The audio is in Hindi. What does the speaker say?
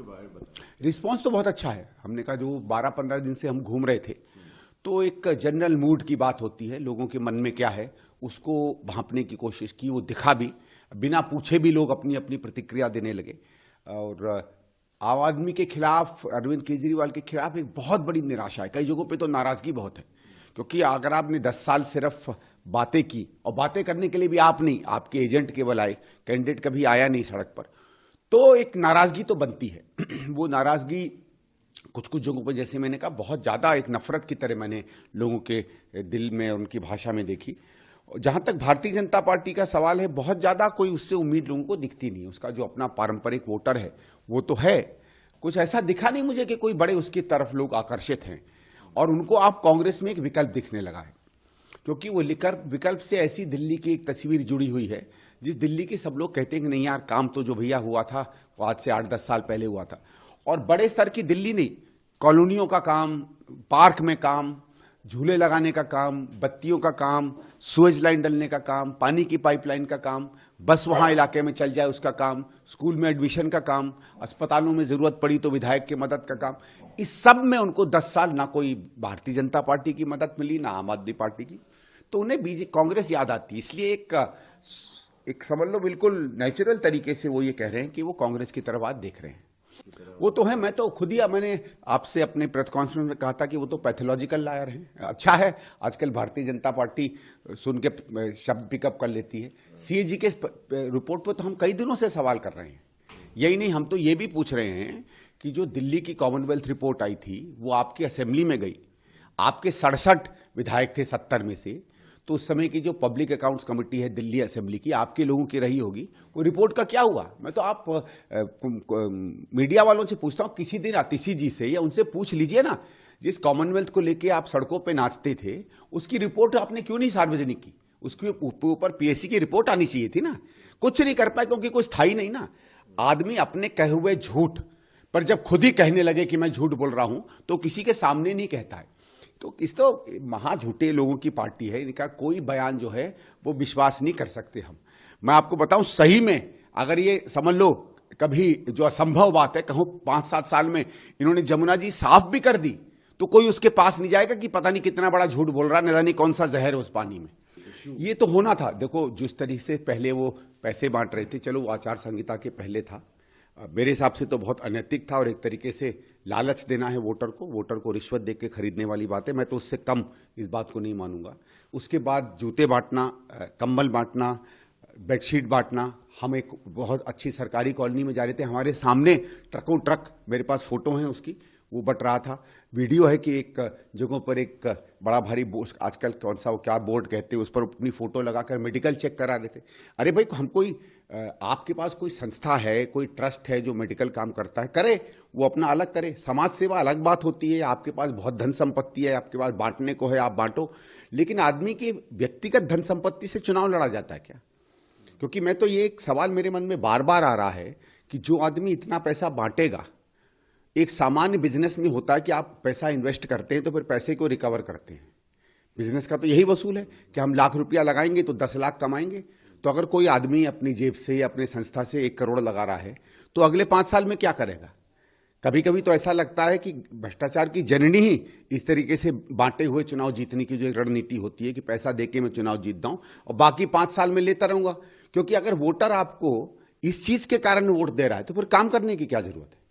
उसके बारे में बताएं। रिस्पांस तो बहुत अच्छा है। हमने कहा जो 12-15 दिन से हम घूम रहे थे, तो एक जनरल मूड की बात होती है, लोगों के मन में क्या है उसको भांपने की कोशिश की, वो दिखा भी, बिना पूछे भी लोग अपनी अपनी प्रतिक्रिया देने लगे। और आम आदमी के खिलाफ, अरविंद केजरीवाल के खिलाफ एक बहुत बड़ी निराशा है। कई जगहों पे तो नाराजगी बहुत है, क्योंकि अगर आपने 10 साल सिर्फ बातें की, और बातें करने के लिए भी आप नहीं, आपके एजेंट केवल आए, कैंडिडेट कभी आया नहीं सड़क पर, तो एक नाराजगी तो बनती है। वो नाराजगी कुछ कुछ जगहों पर, जैसे मैंने कहा, बहुत ज्यादा एक नफरत की तरह मैंने लोगों के दिल में, उनकी भाषा में देखी। जहां तक भारतीय जनता पार्टी का सवाल है, बहुत ज्यादा कोई उससे उम्मीद लोगों को दिखती नहीं। उसका जो अपना पारंपरिक वोटर है वो तो है, कुछ ऐसा दिखा नहीं मुझे कि कोई बड़े उसकी तरफ लोग आकर्षित हैं। और उनको आप कांग्रेस में एक विकल्प दिखने लगा है, क्योंकि वो विकल्प से ऐसी दिल्ली की एक तस्वीर जुड़ी हुई है, जिस दिल्ली के सब लोग कहते हैं कि नहीं यार, काम तो जो भैया हुआ था वो आज से 8-10 साल पहले हुआ था। और बड़े स्तर की दिल्ली नहीं, कॉलोनियों का काम, पार्क में काम, झूले लगाने का काम, बत्तियों का काम, सुएज लाइन डलने का काम, पानी की पाइपलाइन का काम, बस वहां इलाके में चल जाए उसका काम, स्कूल में एडमिशन का काम, अस्पतालों में जरूरत पड़ी तो विधायक की मदद का काम। इस सब में उनको 10 साल ना कोई भारतीय जनता पार्टी की मदद मिली, ना आम आदमी पार्टी की, तो उन्हें कांग्रेस याद आती है। इसलिए एक समझ लो बिल्कुल नेचुरल तरीके से वो ये कह रहे हैं कि वो कांग्रेस की तरफ आज देख रहे हैं। वो तो है, मैं तो खुद ही, मैंने आपसे अपने प्रेस कॉन्फ्रेंस में कहा था कि वो तो पैथोलॉजिकल लायर हैं। अच्छा है, आजकल भारतीय जनता पार्टी सुन के शब्द पिकअप कर लेती है। सीएजी के रिपोर्ट पर तो हम कई दिनों से सवाल कर रहे हैं। यही नहीं, हम तो ये भी पूछ रहे हैं कि जो दिल्ली की कॉमनवेल्थ रिपोर्ट आई थी, वो आपकी असेंबली में गई, आपके 67 विधायक थे 70 में से, तो उस समय की जो पब्लिक अकाउंट्स कमेटी है दिल्ली असेंबली की, आपके लोगों की रही होगी, वो रिपोर्ट का क्या हुआ? मैं तो आप मीडिया वालों से पूछता हूं, किसी दिन आतिशी जी से या उनसे पूछ लीजिए ना, जिस कॉमनवेल्थ को लेके आप सड़कों पे नाचते थे, उसकी रिपोर्ट आपने क्यों नहीं सार्वजनिक की? उसके ऊपर पीएससी की रिपोर्ट आनी चाहिए थी ना। कुछ नहीं कर पाए, क्योंकि कुछ था ही नहीं ना। आदमी अपने कहे हुए झूठ पर जब खुद ही कहने लगे कि मैं झूठ बोल रहा हूं, तो किसी के सामने नहीं कहता है। तो इस तो महा झूठे लोगों की पार्टी है, इनका कोई बयान जो है वो विश्वास नहीं कर सकते हम। मैं आपको बताऊं, सही में अगर ये समझ लो कभी जो असंभव बात है, कहूं 5-7 साल में इन्होंने जमुना जी साफ भी कर दी, तो कोई उसके पास नहीं जाएगा कि पता नहीं कितना बड़ा झूठ बोल रहा, न जाने कौन सा जहर है उस पानी में। ये तो होना था। देखो, जिस तरीके से पहले वो पैसे बांट रहे थे, चलो वो आचार संहिता के पहले था, मेरे हिसाब से तो बहुत अनैतिक था, और एक तरीके से लालच देना है वोटर को रिश्वत देके खरीदने वाली बात है। मैं तो उससे कम इस बात को नहीं मानूंगा। उसके बाद जूते बांटना, कंबल बांटना, बेडशीट बांटना। हम एक बहुत अच्छी सरकारी कॉलोनी में जा रहे थे, हमारे सामने ट्रकों ट्रक, मेरे पास फोटो हैं उसकी, वो बट रहा था। वीडियो है कि एक जगहों पर एक बड़ा भारी बोर्ड, आजकल कौन सा वो क्या बोर्ड कहते हैं, उस पर अपनी फोटो लगाकर मेडिकल चेक करा रहे थे। अरे भाई, हम कोई, आपके पास कोई संस्था है, कोई ट्रस्ट है जो मेडिकल काम करता है, करे, वो अपना अलग करे। समाज सेवा अलग बात होती है। आपके पास बहुत धन संपत्ति है, आपके पास बांटने को है, आप बांटो। लेकिन आदमी की व्यक्तिगत धन संपत्ति से चुनाव लड़ा जाता है क्या? क्योंकि मैं तो ये एक सवाल मेरे मन में बार बार आ रहा है कि जो आदमी इतना पैसा बांटेगा, एक सामान्य बिजनेस में होता है कि आप पैसा इन्वेस्ट करते हैं तो फिर पैसे को रिकवर करते हैं। बिजनेस का तो यही वसूल है कि हम लाख रुपया लगाएंगे तो 10 लाख कमाएंगे। तो अगर कोई आदमी अपनी जेब से या अपने संस्था से 1 करोड़ लगा रहा है, तो अगले 5 साल में क्या करेगा? कभी कभी तो ऐसा लगता है कि भ्रष्टाचार की जननी ही इस तरीके से बांटे हुए चुनाव जीतने की जो एक रणनीति होती है कि पैसा देके मैं चुनाव जीतता हूं और बाकी 5 साल में लेता रहूंगा। क्योंकि अगर वोटर आपको इस चीज के कारण वोट दे रहा है, तो फिर काम करने की क्या जरूरत है?